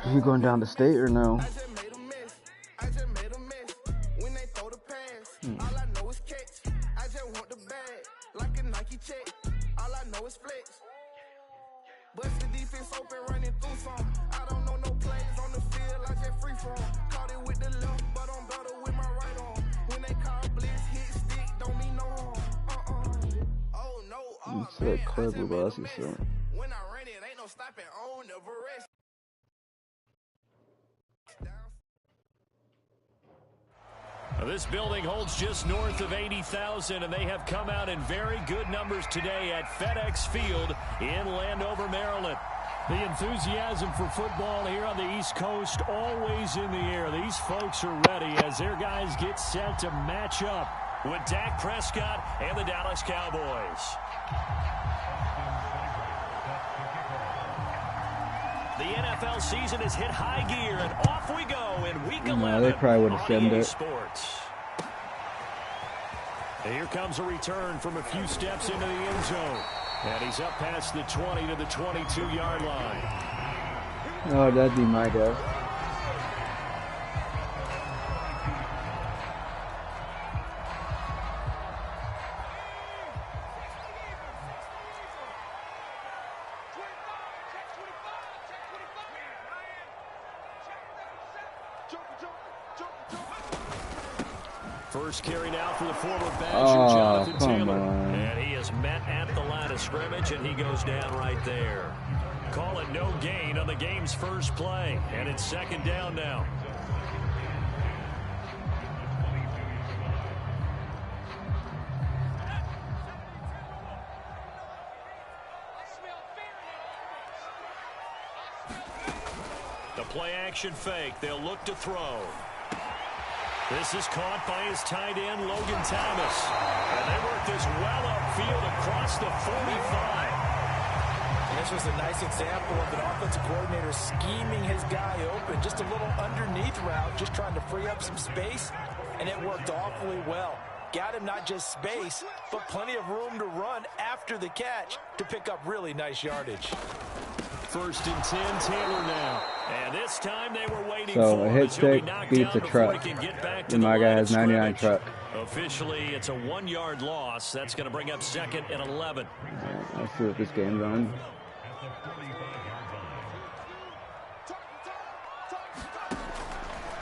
You going down the state or no? Bust the defense open, running through some. I don't know no plays on the field, I just free from. Caught it with the left, but I'm better with my right arm. When they call blitz, hit stick, don't mean no harm. Oh no, It's like clever, boss. So. When I ran it, ain't no stopping on the rest. This building holds just north of 80,000, and they have come out in very good numbers today at FedEx Field in Landover, Maryland. The enthusiasm for football here on the East Coast always in the air. These folks are ready as their guys get set to match up with Dak Prescott and the Dallas Cowboys. The NFL season has hit high gear, and off we go in Week 11 they probably would have said it. Sports. And here comes a return from a few steps into the end zone. And he's up past the 20 to the 22-yard line. Oh, that'd be my guess. First carry now for the former Badger, Jonathan Taylor. And he is met at the line of scrimmage, and he goes down right there. Call it no gain on the game's first play, and it's second down now. The play action fake. They'll look to throw. This is caught by his tight end, Logan Thomas. And they work this well upfield across the 45. And this was a nice example of an offensive coordinator scheming his guy open. Just a little underneath route, just trying to free up some space. And it worked awfully well. Got him not just space, but plenty of room to run after the catch to pick up really nice yardage. First and 10, Taylor now. And this time they were waiting so for a hit stick beats a truck. And my guy has 99 truck. Officially, it's a 1-yard loss. That's going to bring up second and 11. Right, let's see what this game's on.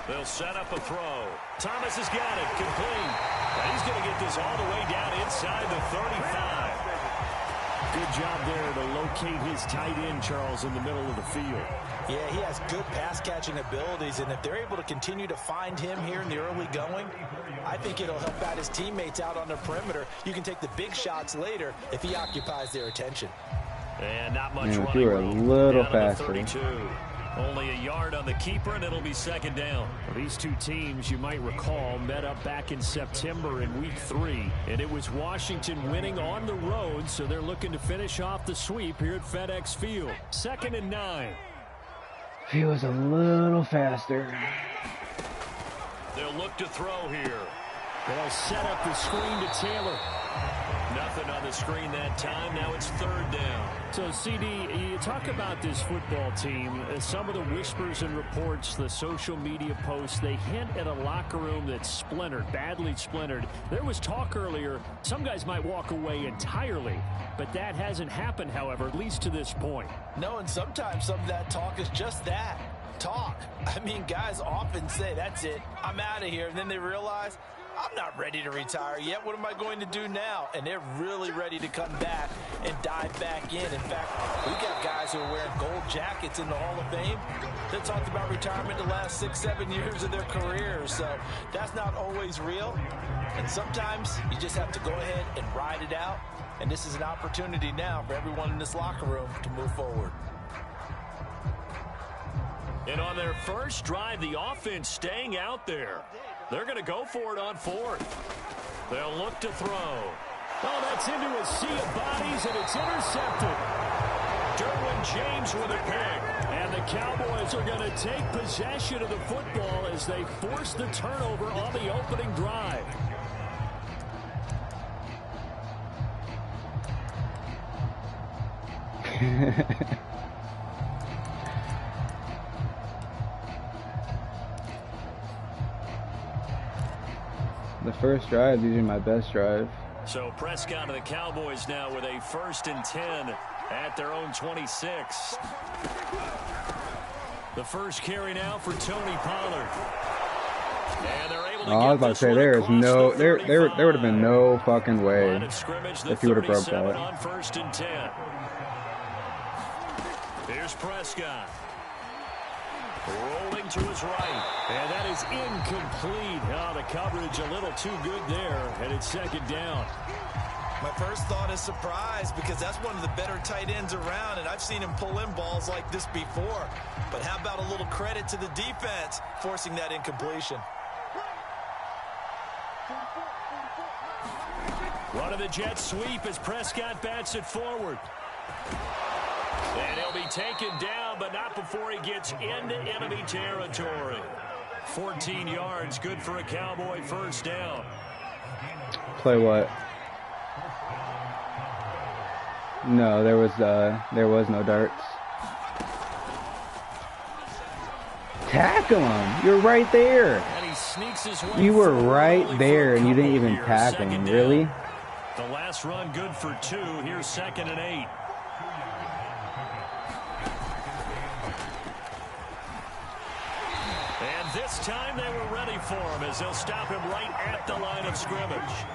They'll set up a throw. Thomas has got it, complete. And he's going to get this all the way down inside the 35. Good job there to locate his tight end, Charles, in the middle of the field. Yeah, he has good pass-catching abilities, and if they're able to continue to find him here in the early going, I think it'll help out his teammates out on the perimeter. You can take the big shots later if he occupies their attention. And not much running if you were a little faster. Only a yard on the keeper, and it'll be second down. Well, these two teams, you might recall, met up back in September in Week 3, and it was Washington winning on the road, so they're looking to finish off the sweep here at FedEx Field. 2nd and 9. If he was a little faster. They'll look to throw here. They'll set up the screen to Taylor. Nothing on the screen that time. Now it's third down. So, CD, you talk about this football team. Some of the whispers and reports, the social media posts, they hint at a locker room that's splintered, badly splintered. There was talk earlier, some guys might walk away entirely, but that hasn't happened, however, at least to this point. No, and sometimes some of that talk is just that, talk. I mean, guys often say, that's it, I'm out of here, and then they realize, I'm not ready to retire yet. What am I going to do now? And they're really ready to come back and dive back in. In fact, we've got guys who are wearing gold jackets in the Hall of Fame that talked about retirement the last 6-7 years of their careers. So that's not always real. And sometimes you just have to go ahead and ride it out. And this is an opportunity now for everyone in this locker room to move forward. And on their first drive, the offense staying out there. They're going to go for it on 4th. They'll look to throw. Oh, that's into a sea of bodies, and it's intercepted. Derwin James with a pick. And the Cowboys are going to take possession of the football as they force the turnover on the opening drive. The first drive is usually my best drive. So Prescott and the Cowboys now with a 1st and 10 at their own 26. The first carry now for Tony Pollard. And they're able to I was about to say there would have been no fucking way if he would have broke that. On 1st and 10. Here's Prescott. Rolling to his right. And that is incomplete. Oh, the coverage a little too good there. And it's 2nd down. My first thought is surprise because that's one of the better tight ends around, and I've seen him pull in balls like this before. But how about a little credit to the defense forcing that incompletion? Run of the jet sweep as Prescott bats it forward. And he'll be taken down, but not before he gets into enemy territory. 14 yards, good for a Cowboy 1st down. Play what? No, there was no darts. Tackle him! You're right there. And he sneaks his way. You were right there, and you didn't even tackle him. Really? The last run good for 2. Here's 2nd and 8. And this time they were ready for him as they'll stop him right at the line of scrimmage.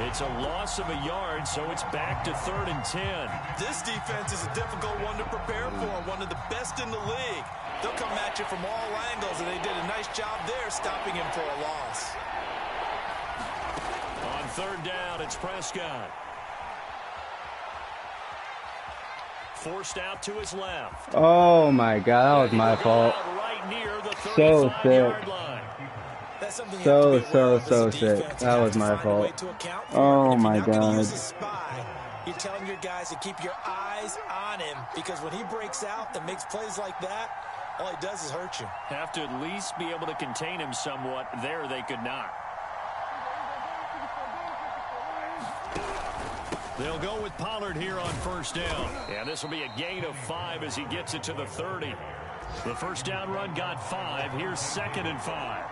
It's a loss of a yard, so it's back to 3rd and 10. This defense is a difficult one to prepare for, one of the best in the league. They'll come at you from all angles, and they did a nice job there stopping him for a loss. On 3rd down, it's Prescott. Forced out to his left. Oh my God, that was my fault. Right near the So sick. So sick. That was my fault. Oh my God. You're telling your guys to keep your eyes on him because when he breaks out and makes plays like that, all he does is hurt you. Have to at least be able to contain him somewhat. There they could not. They'll go with Pollard here on 1st down. And this will be a gain of 5 as he gets it to the 30. The 1st down run got 5. Here's 2nd and 5.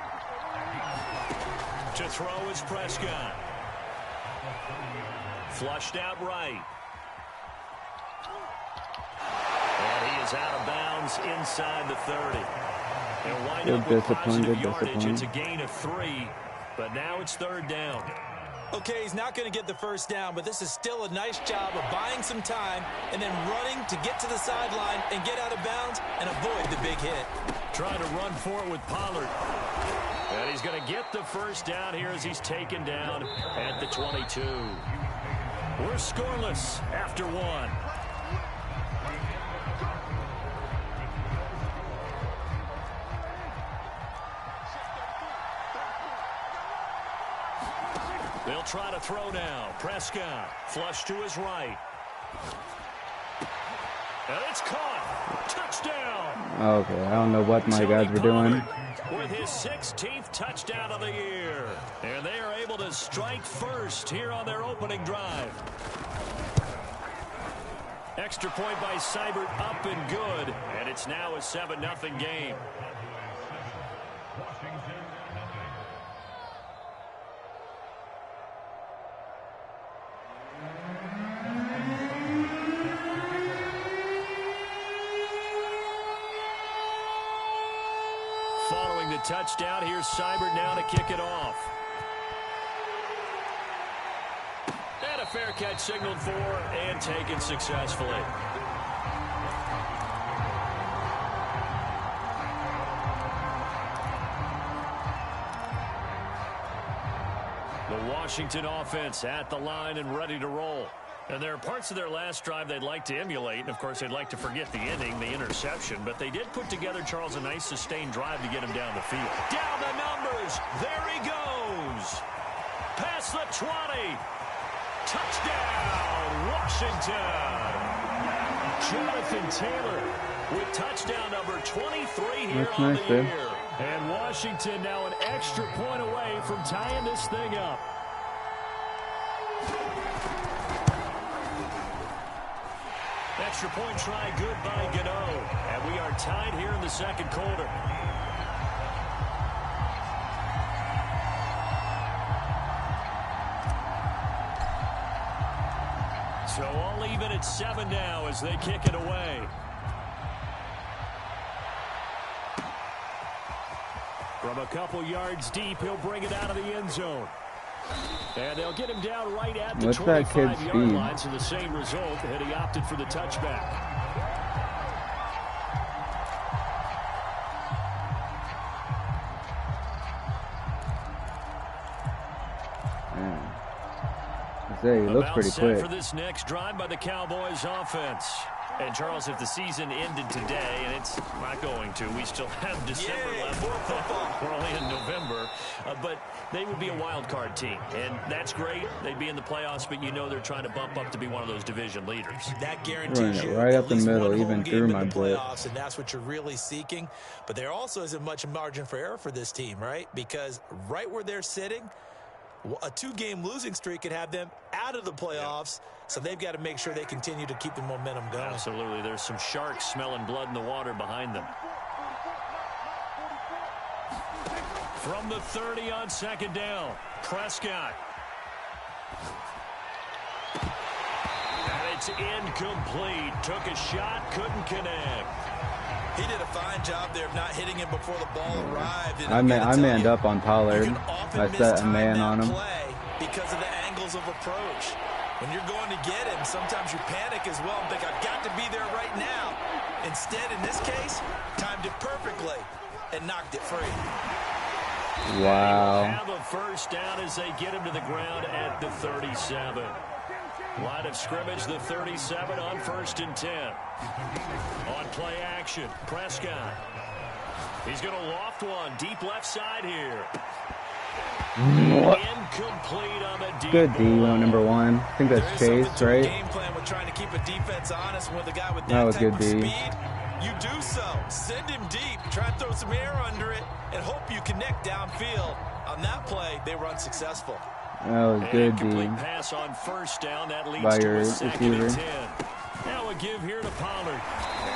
To throw is Prescott. Flushed out right. And he is out of bounds inside the 30. They'll wind up with positive yardage. It's a gain of 3, but now it's 3rd down. Okay, he's not going to get the 1st down, but this is still a nice job of buying some time and then running to get to the sideline and get out of bounds and avoid the big hit. Trying to run for it with Pollard. And he's going to get the 1st down here as he's taken down at the 22. We're scoreless after 1. They'll try to throw now. Prescott, flush to his right. And it's caught. Touchdown. Okay, I don't know what my guys were doing. With his 16th touchdown of the year. And they are able to strike first here on their opening drive. Extra point by Seibert up and good. And it's now a 7-0 game. Following the touchdown, here's Seibert now to kick it off. And a fair catch signaled for and taken successfully. The Washington offense at the line and ready to roll. And there are parts of their last drive they'd like to emulate. And, of course, they'd like to forget the ending, the interception. But they did put together, Charles, a nice sustained drive to get him down the field. Down the numbers. There he goes. Past the 20. Touchdown, Washington. Jonathan Taylor with touchdown number 23 here on the year. And Washington now an extra point away from tying this thing up. Extra point try good by Gano. And we are tied here in the second quarter. it's 7 now as they kick it away. From a couple yards deep, he'll bring it out of the end zone. And they'll get him down right at the 25-yard line, so the same result, and he opted for the touchback. He looks pretty quick. For this next drive by the Cowboys offense. And Charles, if the season ended today, and it's not going to, we still have December left. We're only in November, but they would be a wild card team, and that's great. They'd be in the playoffs, but you know they're trying to bump up to be one of those division leaders. That guarantees you right up the middle, even through my playoffs, and that's what you're really seeking. But there also isn't much margin for error for this team, right? Because right where they're sitting, a 2-game losing streak could have them out of the playoffs, so they've got to make sure they continue to keep the momentum going. Absolutely. There's some sharks smelling blood in the water behind them. From the 30 on second down, Prescott. And it's incomplete. Took a shot, couldn't connect. He did a fine job there of not hitting him before the ball arrived. I manned up on Pollard. I set a man on him. Because of the angles of approach. When you're going to get him, sometimes you panic as well and think, I've got to be there right now. Instead, in this case, timed it perfectly and knocked it free. Wow. Have a first down as they get him to the ground at the 37. Line of scrimmage, the 37 on 1st and 10. On play action, Prescott. He's going to loft one deep left side here. What? Incomplete on the deep. Good D on number 1. I think that's Chase, right? Game plan with trying to keep a defense honest with a guy with that was type good of D. Speed. You do so. Send him deep. Try and throw some air under it and hope you connect downfield. On that play, they were unsuccessful. That was good, D. Pass on first down. That leads by to your a 2nd and 10. receiver. Now a give here to Pollard.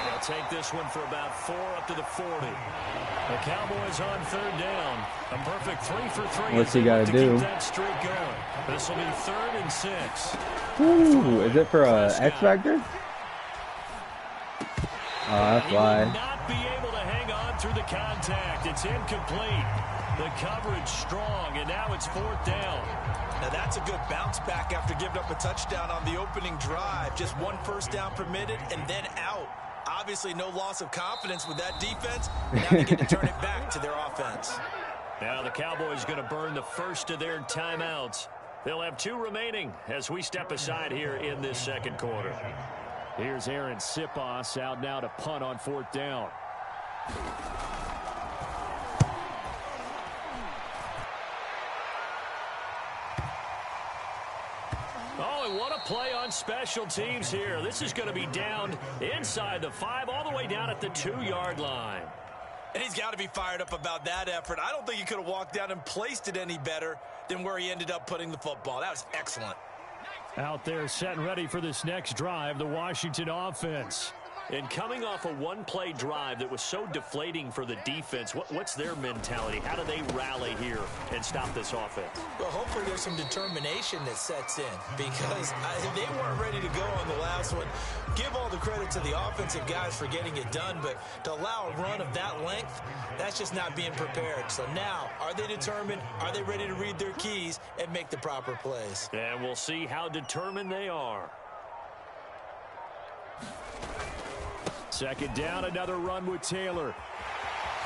They'll take this one for about 4 up to the 40. The Cowboys on 3rd down. A perfect 3 for 3. What's he got to do? Keep that streak going. This will be 3rd and 6. Ooh, is it for a X Factor? Oh, that's why. He will not be able to hang on through the contact. It's incomplete. The coverage strong, and now it's 4th down. Now that's a good bounce back after giving up a touchdown on the opening drive. Just 1 first down permitted and then out. Obviously no loss of confidence with that defense. Now they get to turn it back to their offense. Now the Cowboys going to burn the first of their timeouts. They'll have 2 remaining as we step aside here in this 2nd quarter. Here's Aaron Sipos out now to punt on 4th down. Oh, and what a play on special teams here. This is going to be down inside the 5, all the way down at the 2-yard line. And he's got to be fired up about that effort. I don't think he could have walked down and placed it any better than where he ended up putting the football. That was excellent. Out there set and ready for this next drive, the Washington offense. And coming off a 1-play drive that was so deflating for the defense, what's their mentality? How do they rally here and stop this offense? Well, hopefully there's some determination that sets in because they weren't ready to go on the last one. Give all the credit to the offensive guys for getting it done, but to allow a run of that length, that's just not being prepared. So now, are they determined? Are they ready to read their keys and make the proper plays? And we'll see how determined they are. 2nd down, another run with Taylor.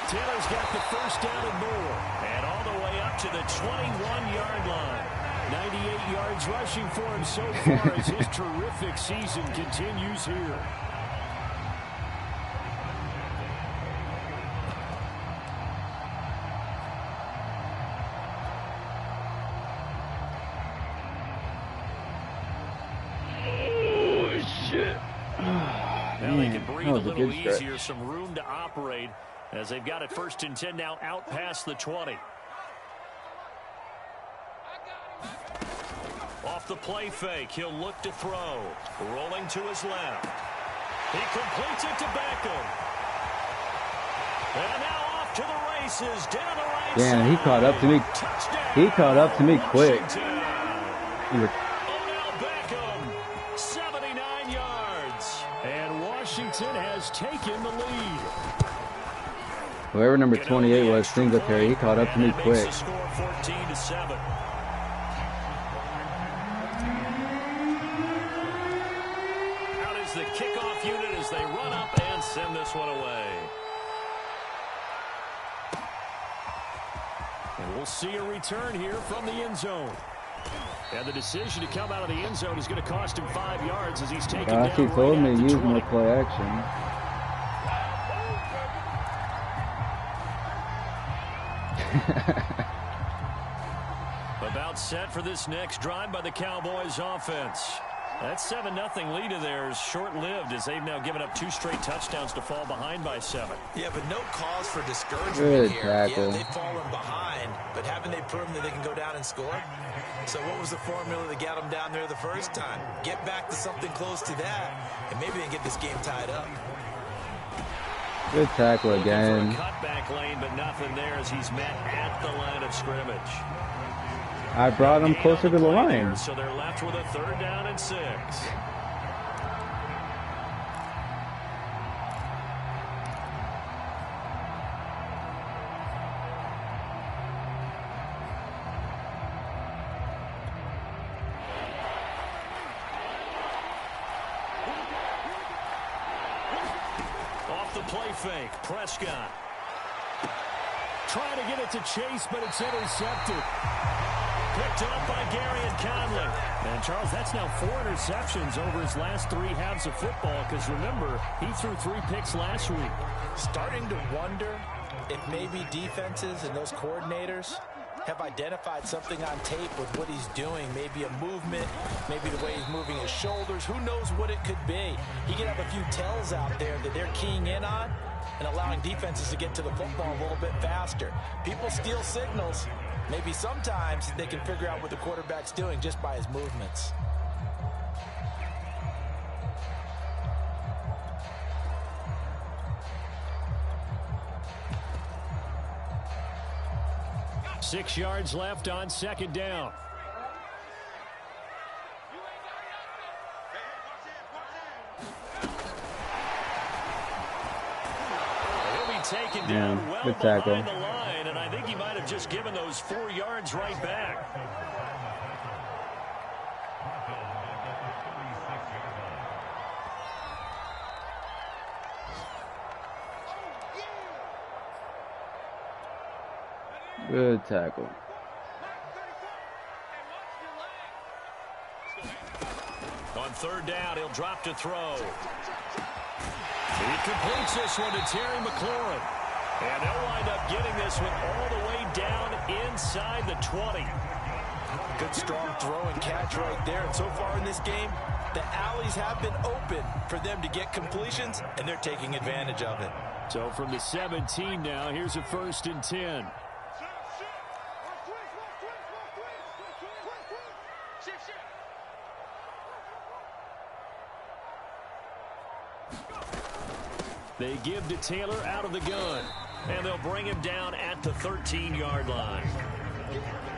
Taylor's got the first down and more. And all the way up to the 21-yard line. 98 yards rushing for him so far as his terrific season continues here. Now they can breathe a little easier, some room to operate as they've got it 1st and 10 now out past the 20. Off the play fake, he'll look to throw. Rolling to his left. He completes it to Beckham. And now off to the races, down the right side. Damn, he caught up to me. Touchdown, He caught up to me quick. Washington. He was Odell Beckham, 79 yards. taken the lead. Whoever number 28 was, Singletary, he caught up to me quick. Score 14-7. Out is the kickoff unit as they run up and send this one away. And we'll see a return here from the end zone. And the decision to come out of the end zone is going to cost him 5 yards as he's taken down. He told me to use more play action. About set for this next drive by the Cowboys offense. That 7-0 lead of theirs short-lived as they've now given up 2 straight touchdowns to fall behind by 7. Yeah, but no cause for discouragement Good here. tackle. Yeah, they've fallen behind, but haven't they proven that they can go down and score? So what was the formula that got them down there the first time? Get back to something close to that, and maybe they can get this game tied up. Good tackle again. Cutback lane, but nothing there as he's met at the line of scrimmage. I brought him closer to the line. So they're left with a 3rd down and 6. Off the play fake, Prescott. Trying to get it to Chase, but it's intercepted. Picked up by Gary and Conley. And, Charles, that's now 4 interceptions over his last 3 halves of football because, remember, he threw 3 picks last week. Starting to wonder if maybe defenses and those coordinators have identified something on tape with what he's doing. Maybe a movement, maybe the way he's moving his shoulders. Who knows what it could be? He could have a few tells out there that they're keying in on and allowing defenses to get to the football a little bit faster. People steal signals. Maybe sometimes they can figure out what the quarterback's doing just by his movements. Six yards left on 2nd down. Taken down well good tackle. behind the line, and I think he might have just given those 4 yards right back. Good tackle. On 3rd down, he'll drop to throw. He completes this one to Terry McLaurin. And they'll wind up getting this one all the way down inside the 20. Good strong throw and catch right there. And so far in this game, the alleys have been open for them to get completions, and they're taking advantage of it. So from the 17 now, here's a 1st and 10. They give to Taylor out of the gun. And they'll bring him down at the 13-yard line.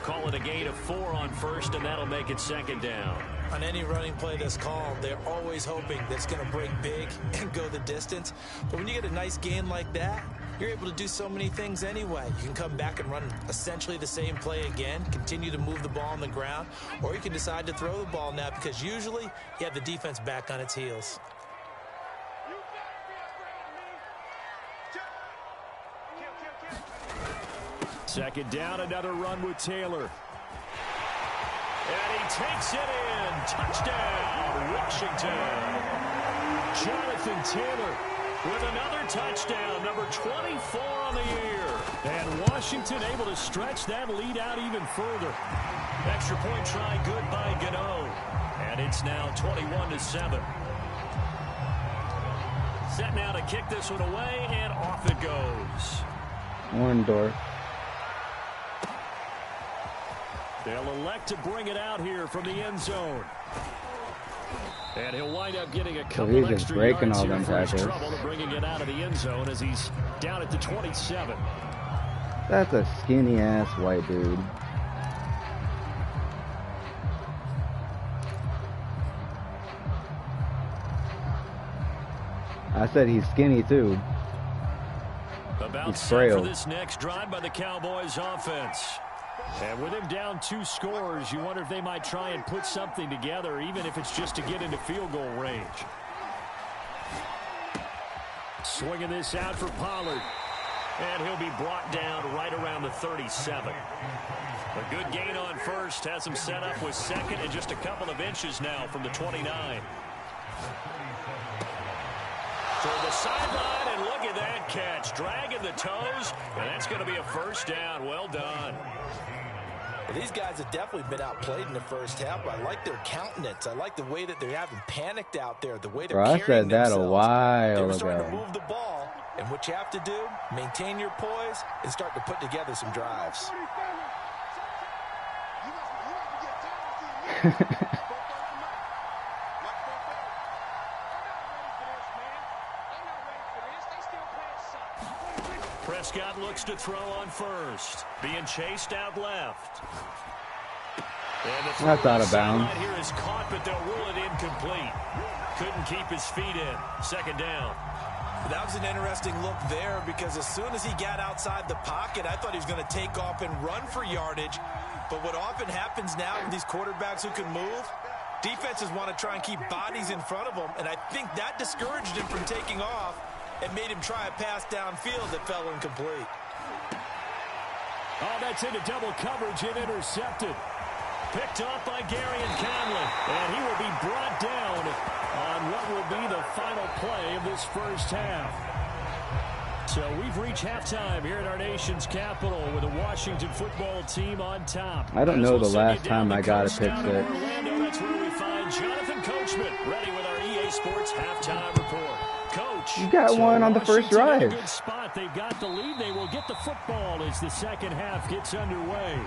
Call it a gain of 4 on 1st, and that'll make it 2nd down. On any running play that's called, they're always hoping that it's going to break big and go the distance. But when you get a nice gain like that, you're able to do so many things anyway. You can come back and run essentially the same play again, continue to move the ball on the ground, or you can decide to throw the ball now because usually you have the defense back on its heels. Second down, another run with Taylor. And he takes it in. Touchdown, Washington. Jonathan Taylor with another touchdown, number 24 on the year. And Washington able to stretch that lead out even further. Extra point try good by Gano. And it's now 21-7. Set now to kick this one away, and off it goes. Orndorff. They'll elect to bring it out here from the end zone. And he'll wind up getting a couple he's just extra breaking yards all here them for his tackles. trouble to bringing it out of the end zone as he's down at the 27. That's a skinny ass white dude. I said he's skinny too. About set for this next drive by the Cowboys offense. And with him down 2 scores, you wonder if they might try and put something together, even if it's just to get into field goal range. Swinging this out for Pollard. And he'll be brought down right around the 37. A good gain on first has him set up with second and just a couple of inches now from the 29. Toward the sideline, and look at that catch. Dragging the toes, and that's going to be a first down. Well done. Well, these guys have definitely been outplayed in the first half. I like their countenance. I like the way that they haven't panicked out there, the way they're carrying themselves. I said that a while they were ago. starting to move the ball, and what you have to do, maintain your poise and start to put together some drives. Prescott looks to throw on first. Being chased out left. That's out of bounds. Here is caught, but they'll rule it incomplete. Couldn't keep his feet in. Second down. That was an interesting look there because as soon as he got outside the pocket, I thought he was going to take off and run for yardage. But what often happens now with these quarterbacks who can move, defenses want to try and keep bodies in front of them, and I think that discouraged him from taking off and made him try a pass downfield that fell incomplete. Oh, that's into double coverage and intercepted. Picked off by Gary and Conley, and he will be brought down on what will be the final play of this first half. So we've reached halftime here at our nation's capital with the Washington football team on top. I don't know the last time I got a pick six. Orlando, that's where we find Jonathan Coachman ready with our EA Sports halftime report. Coach, you got one on the first drive. In a good spot. They've got the lead. They will get the football as the second half gets underway.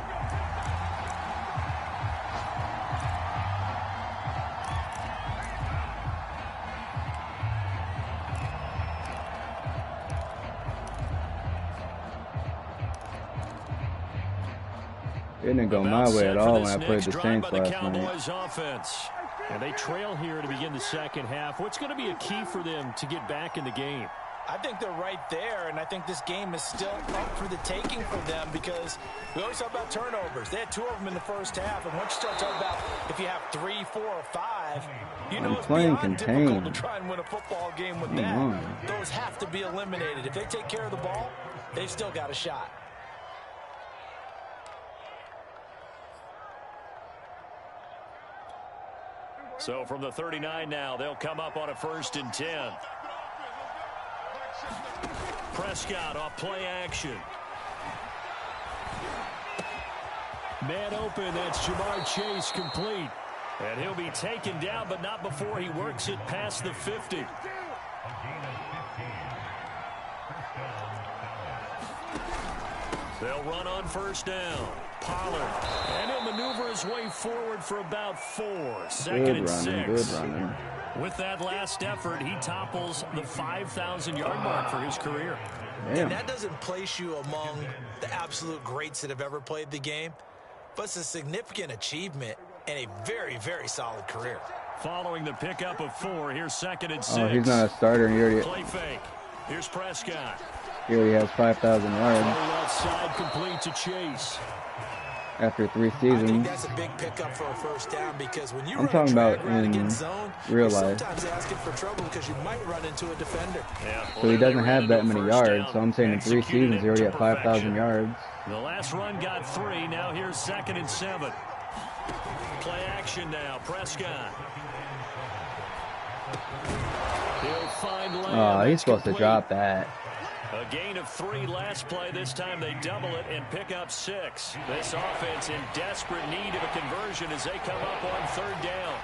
It didn't go my way at all when I played the Saints last night. Offense. And they trail here to begin the second half. What's going to be a key for them to get back in the game? I think they're right there, and I think this game is still up for the taking for them because we always talk about turnovers. They had 2 of them in the first half, and once you start talking about if you have 3, 4, or 5, you know it's beyond difficult to try and win a football game with that. Those have to be eliminated. If they take care of the ball, they've still got a shot. So from the 39 now, they'll come up on a 1st and 10. Prescott off play action. Man open, that's Jamar Chase complete. And he'll be taken down, but not before he works it past the 50. They'll run on 1st down. Pollard. And he'll maneuver his way forward for about 4. Second and 6. Good running. With that last effort, he topples the 5,000-yard mark for his career. Damn. And that doesn't place you among the absolute greats that have ever played the game, but it's a significant achievement and a very, very solid career. Following the pickup of 4, here's 2nd and 6. Oh, he's not a starter. He already, play fake. Here's Prescott. He already has 5,000 yards. Outside complete to Chase. After 3 I think seasons. that's a big pickup for a 1st down because when you I'm run talking about right in against zone, real you're life. sometimes asking for trouble because you might run into a defender. Yeah, well, So he doesn't have that many yards. So I'm saying in 3 seasons, he already had 5,000 yards. The last run got 3. Now here's 2nd and 7. Play action now. Prescott. He'll find Lamb. Oh, he's supposed to drop that. A gain of 3 last play. This time they double it and pick up 6. This offense in desperate need of a conversion as they come up on 3rd down.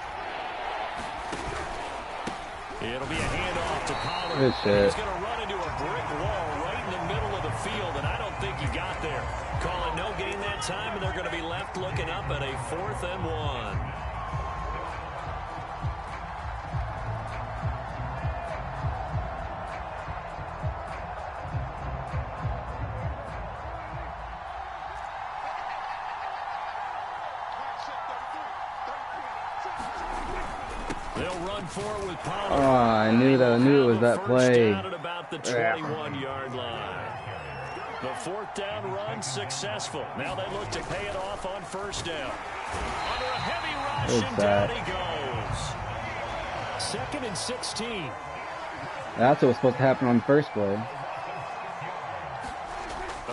It'll be a handoff to Pollard. He's going to run into a brick wall right in the middle of the field, and I don't think he got there. Call it no gain that time, and they're going to be left looking up at a 4th and 1. They'll run for it with Pollard. Oh, I knew it was that play. Down at about the 21-yard line. The fourth down run successful. Now they look to pay it off on first down. Under a heavy rush, and down he goes. 2nd and 16. That's what was supposed to happen on the first play.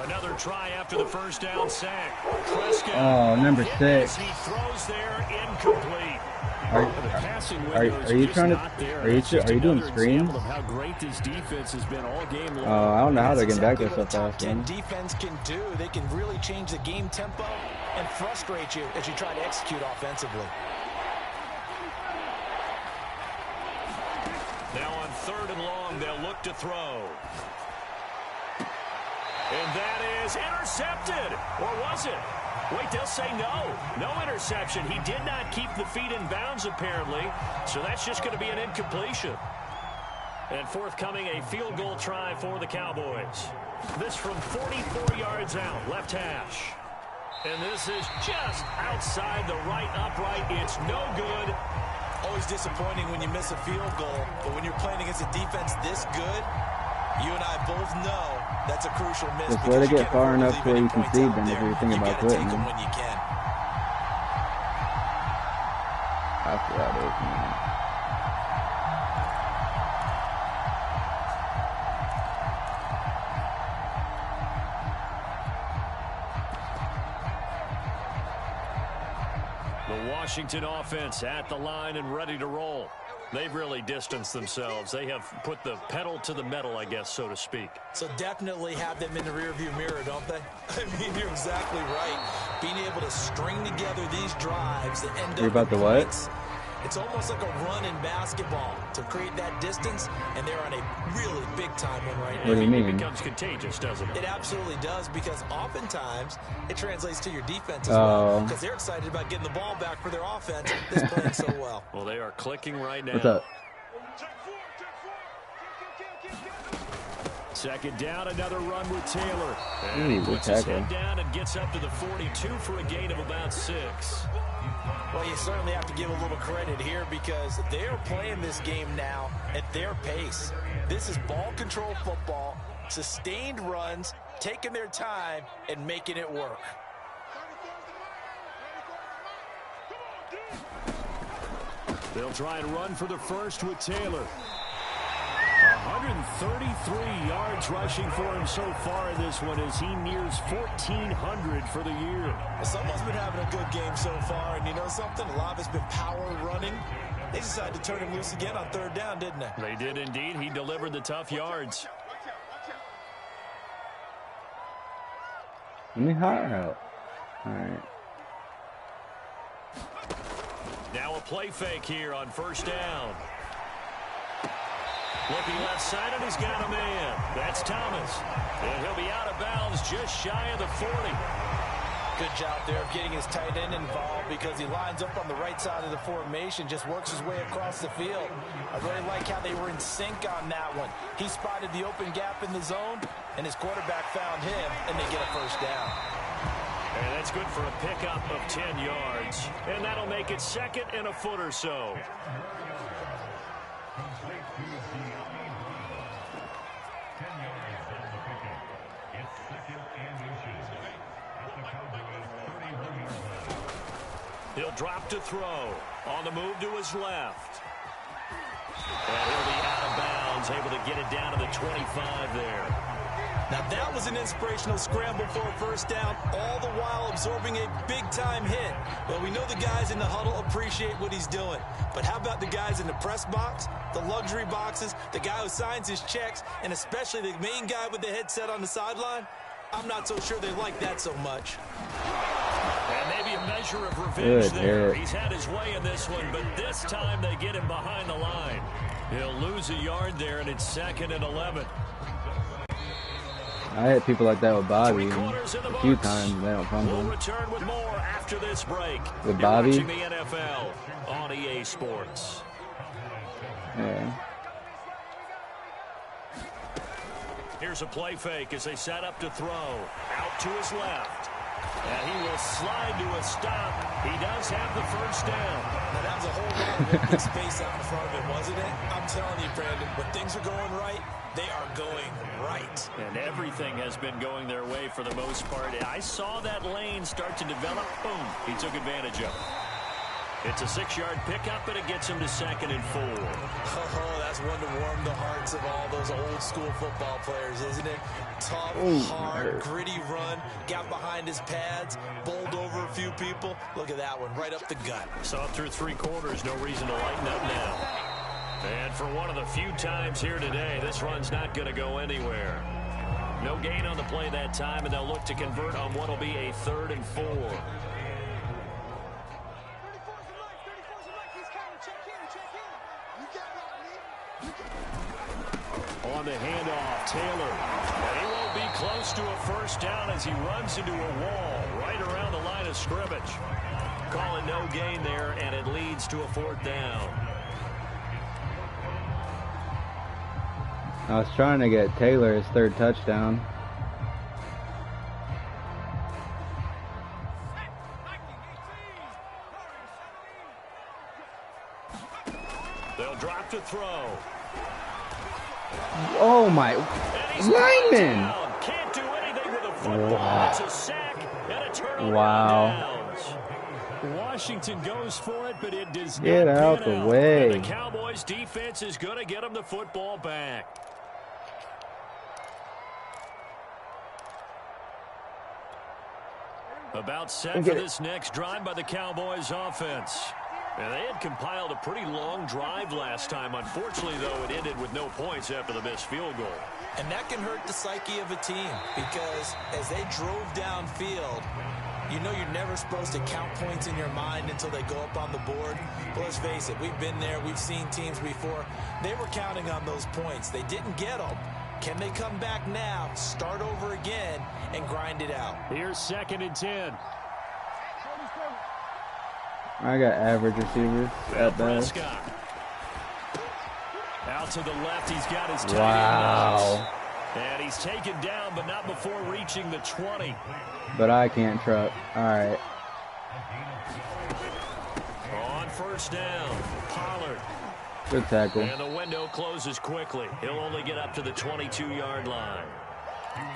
Another try after the first down sack. Prescott. Oh, number 6. He throws there, incomplete. Are you trying to? Are you doing screens? How great this defense has been all game long. Oh, I don't know how they're getting back there so top fast. 10 defense can do. They can really change the game tempo and frustrate you as you try to execute offensively. Now on 3rd and long, they'll look to throw. And that is intercepted. Or was it? Wait, they'll say no. No interception. He did not keep the feet in bounds, apparently. So that's just going to be an incompletion. And forthcoming, a field goal try for the Cowboys. This from 44 yards out, left hash. And this is just outside the right upright. It's no good. Always disappointing when you miss a field goal. But when you're playing against a defense this good, you and I both know that's a crucial miss. Just let it get far enough where you concede them if you're thinking about quitting. Take them when you can. After that is, man. The Washington offense at the line and ready to roll. They've really distanced themselves. They have put the pedal to the metal, I guess, so to speak. So definitely have them in the rearview mirror, don't they? I mean, you're exactly right. Being able to string together these drives that end up... You're about to what? It's almost like a run in basketball to create that distance, and they're on a really big-time one right now. What do you mean? It becomes contagious, doesn't it? It absolutely does, because oftentimes it translates to your defense as well, because they're excited about getting the ball back for their offense that's playing so well. Well, they are clicking right now. What's up? 2nd down, another run with Taylor. And puts his head down and gets up to the 42 for a gain of about 6. Well, you certainly have to give a little credit here because they are playing this game now at their pace. This is ball control football, sustained runs, taking their time and making it work. They'll try and run for the first with Taylor. 133 yards rushing for him so far in this one as he nears 1,400 for the year. Well, someone's been having a good game so far, and you know something? A lot of it's been power running. They decided to turn him loose again on 3rd down, didn't they? They did indeed. He delivered the tough yards. Let me hire out. All right. Now a play fake here on 1st down. Looking left side, and he's got a man. That's Thomas. And he'll be out of bounds just shy of the 40. Good job there of getting his tight end involved because he lines up on the right side of the formation, just works his way across the field. I really like how they were in sync on that one. He spotted the open gap in the zone, and his quarterback found him, and they get a 1st down. And that's good for a pickup of 10 yards. And that'll make it 2nd and a foot or so. He'll drop to throw. On the move to his left. And he'll be out of bounds, able to get it down to the 25 there. Now that was an inspirational scramble for a 1st down, all the while absorbing a big-time hit. Well, we know the guys in the huddle appreciate what he's doing. But how about the guys in the press box, the luxury boxes, the guy who signs his checks, and especially the main guy with the headset on the sideline? I'm not so sure they like that so much. And maybe a measure of revenge there. He's had his way in this one, but this time they get him behind the line. He'll lose a yard there, and it's 2nd and 11. I hit people like that with Bobby a few times, and they don't fumble. We'll return with more after this break. With Bobby? You're watching the NFL on EA Sports. Yeah. Here's a play fake as they set up to throw. Out to his left. And he will slide to a stop. He does have the first down. Now, that was a whole lot of open space out in front of him, wasn't it? I'm telling you, Brandon, when things are going right, they are going right. And everything has been going their way for the most part. I saw that lane start to develop. Boom. He took advantage of it. It's a 6-yard pickup, and it gets him to 2nd and 4. Oh, that's one to warm the hearts of all those old school football players, isn't it? Tough, hard, gritty run, got behind his pads, bowled over a few people. Look at that one, right up the gut. Saw through 3 quarters, no reason to lighten up now. And for one of the few times here today, this run's not going to go anywhere. No gain on the play that time, and they'll look to convert on what will be a 3rd and 4. On the handoff, Taylor. And he won't be close to a first down as he runs into a wall right around the line of scrimmage. Calling no gain there, and it leads to a 4th down. I was trying to get Taylor his 3rd touchdown. They'll drop to throw. Oh my lineman! Can't do anything with a football. It's a sack and a turnover. Wow. Washington goes for it, but it does not Get out the way. And the Cowboys defense is going to get them the football back. About set for this next drive by the Cowboys offense. And they had compiled a pretty long drive last time. Unfortunately, though, it ended with no points after the missed field goal. And that can hurt the psyche of a team because as they drove downfield, you know you're never supposed to count points in your mind until they go up on the board. But let's face it, we've been there. We've seen teams before. They were counting on those points. They didn't get them. Can they come back now, start over again, and grind it out? Here's 2nd and 10. I got average receivers at best. Out to the left, he's got his tight Wow. end. And he's taken down, but not before reaching the 20. But I can't truck. All right. On 1st down, Pollard. Good tackle. And the window closes quickly. He'll only get up to the 22-yard line.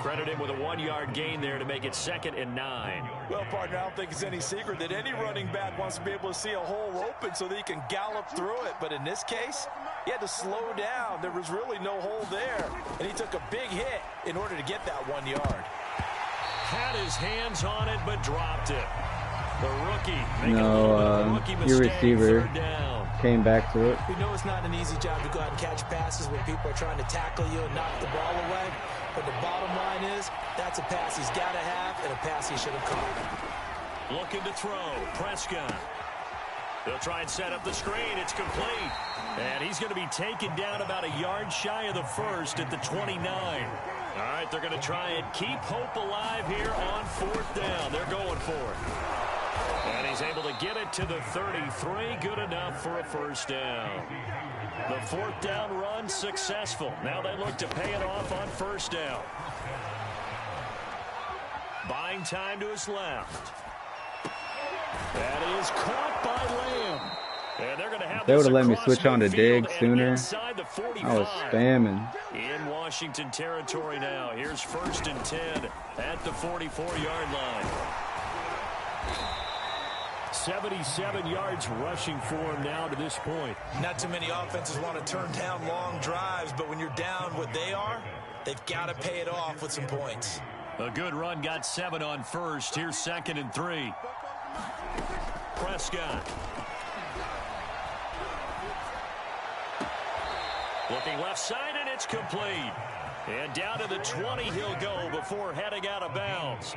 Credit him with a 1-yard gain there to make it 2nd and 9. Well, partner, I don't think it's any secret that any running back wants to be able to see a hole open so that he can gallop through it. But in this case, he had to slow down. There was really no hole there. And he took a big hit in order to get that 1 yard. Had his hands on it, but dropped it. The rookie making a No, little bit of a rookie your mistake. receiver 3rd down. came back to it. We know it's not an easy job to go out and catch passes when people are trying to tackle you and knock the ball away. But the bottom line is, that's a pass he's got to have and a pass he should have caught. Looking to throw. Prescott. They'll try and set up the screen. It's complete. And he's going to be taken down about a yard shy of the 1st at the 29. All right, they're going to try and keep hope alive here on 4th down. They're going for it. And he's able to get it to the 33. Good enough for a 1st down. The 4th down run successful. Now they look to pay it off on 1st down. Buying time to his left. That is caught by Lamb. And they're going to have They this would have let me across switch on to midfield Diggs and sooner. inside the 45. I was spamming. In Washington territory now. Here's 1st and 10 at the 44-yard line. 77 yards rushing for him now to this point. Not too many offenses want to turn down long drives, but when you're down what they are, they've got to pay it off with some points. A good run, got 7 on 1st. Here's 2nd and 3. Prescott. Looking left side, and it's complete. And down to the 20 he'll go before heading out of bounds.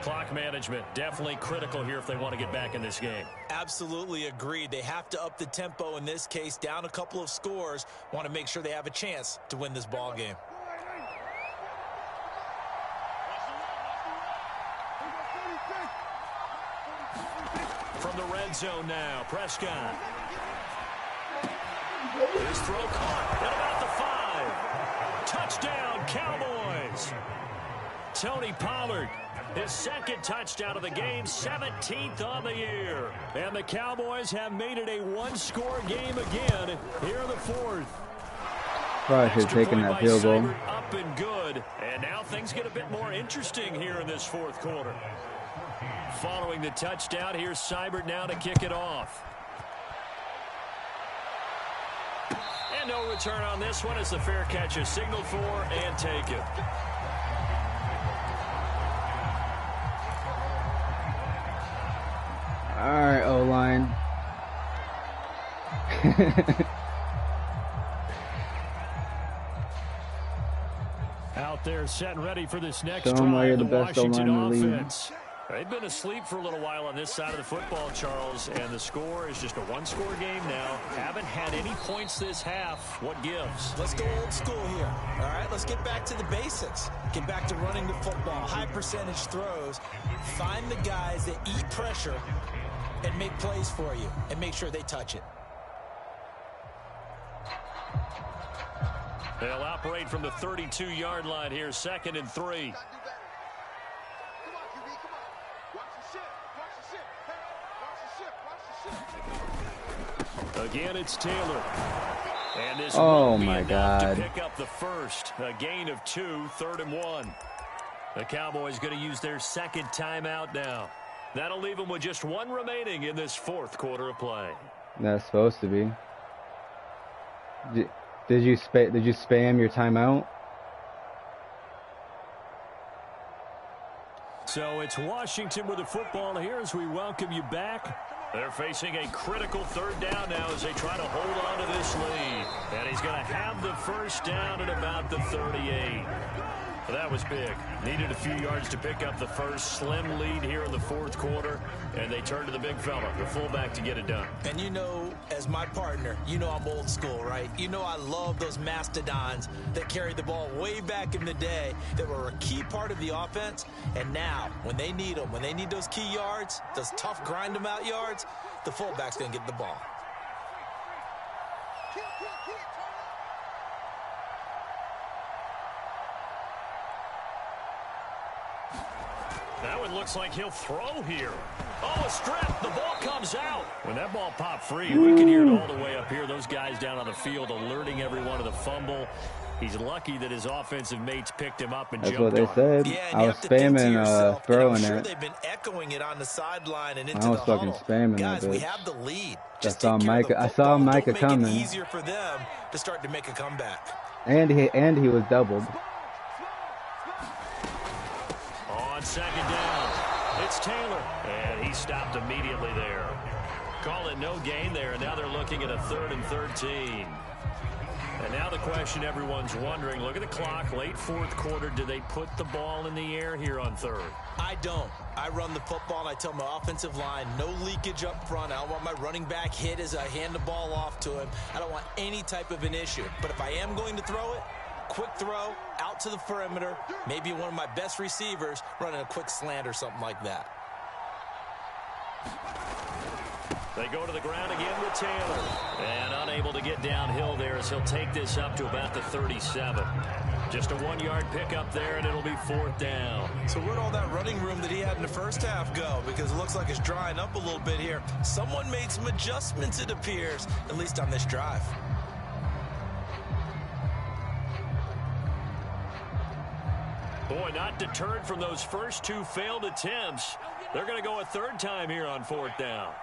Clock management definitely critical here if they want to get back in this game. Absolutely agreed. They have to up the tempo in this case, down a couple of scores. Want to make sure they have a chance to win this ball game. From the red zone now, Prescott. His throw caught at about the 5. Touchdown, Cowboys. Tony Pollard. His second touchdown of the game, 17th on the year. And the Cowboys have made it a one-score game again here in the fourth. Probably should have taken that field goal. Up and good. And now things get a bit more interesting here in this fourth quarter. Following the touchdown, here's Seibert now to kick it off. And no return on this one as the fair catch is signaled for and taken. All right, O-line. Out there set and ready for this next Show 'em why you're drive, the the best O-line Washington in the league. offense. They've been asleep for a little while on this side of the football, Charles, and the score is just a one-score game now. Haven't had any points this half. What gives? Let's go old school here. All right, let's get back to the basics. Get back to running the football, high percentage throws. Find the guys that eat pressure and make plays for you and make sure they touch it. They'll operate from the 32-yard line here, 2nd and 3. Again, it's Taylor. And this oh my God. To pick up the first, a gain of 2, 3rd and 1. The Cowboys going to use their second timeout now. That'll leave them with just one remaining in this fourth quarter of play. That's supposed to be. Did you spam your timeout? So it's Washington with the football here as we welcome you back. They're facing a critical 3rd down now as they try to hold on to this lead. And he's going to have the first down at about the 38. That was big. Needed a few yards to pick up the first. Slim lead here in the fourth quarter. And they turn to the big fella, the fullback, to get it done. And you know, as my partner, you know I'm old school, right? You know I love those mastodons that carried the ball way back in the day that were a key part of the offense. And now, when they need them, when they need those key yards, those tough grind-them-out yards, the fullback's going to get the ball. That one looks like he'll throw here. Oh, a strip. The ball comes out. When that ball popped free, we could hear it all the way up here. Those guys down on the field alerting everyone of the fumble. He's lucky that his offensive mates picked him up and That's jumped what they on. said. Yeah, I was spamming throwing sure it. They've been echoing it on the sideline and into I was the fucking huddle. spamming Guys, that we bitch. have the lead. I Just saw take care of Micah. the I saw football. Micah Don't coming. make it easier for them to start to make a comeback. And he was doubled. On 2nd down, it's Taylor. And he stopped immediately there. Call it no gain there, and now they're looking at a 3rd and 13. And now the question everyone's wondering, look at the clock, late fourth quarter, do they put the ball in the air here on 3rd? I don't. I run the football, and I tell my offensive line, no leakage up front. I don't want my running back hit as I hand the ball off to him. I don't want any type of an issue. But if I am going to throw it, quick throw, out to the perimeter, maybe one of my best receivers running a quick slant or something like that. They go to the ground again with Taylor. And unable to get downhill there as he'll take this up to about the 37. Just a 1-yard pickup there, and it'll be 4th down. So where'd all that running room that he had in the first half go? Because it looks like it's drying up a little bit here. Someone made some adjustments, it appears, at least on this drive. Boy, not deterred from those first 2 failed attempts. They're going to go a 3rd time here on 4th down.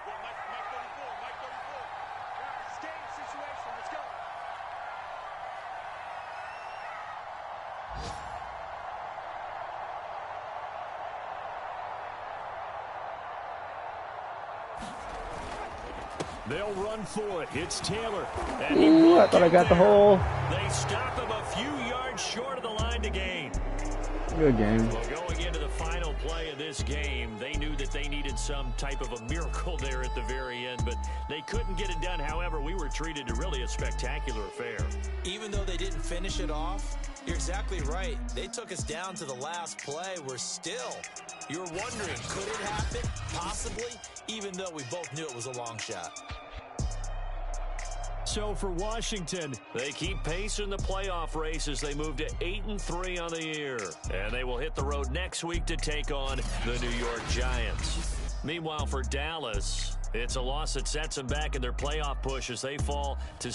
They'll run for it. It's Taylor. And Ooh, I thought I got the hole. They stop him a few yards short of the line to gain. Good game. Well, going into the final play of this game, they knew that they needed some type of a miracle there at the very end, but they couldn't get it done. However, we were treated to really a spectacular affair. Even though they didn't finish it off, you're exactly right. They took us down to the last play. You're wondering, could it happen? Possibly, even though we both knew it was a long shot. So for Washington, they keep pace in the playoff race as they move to 8-3 on the year. And they will hit the road next week to take on the New York Giants. Meanwhile, for Dallas, it's a loss that sets them back in their playoff push as they fall to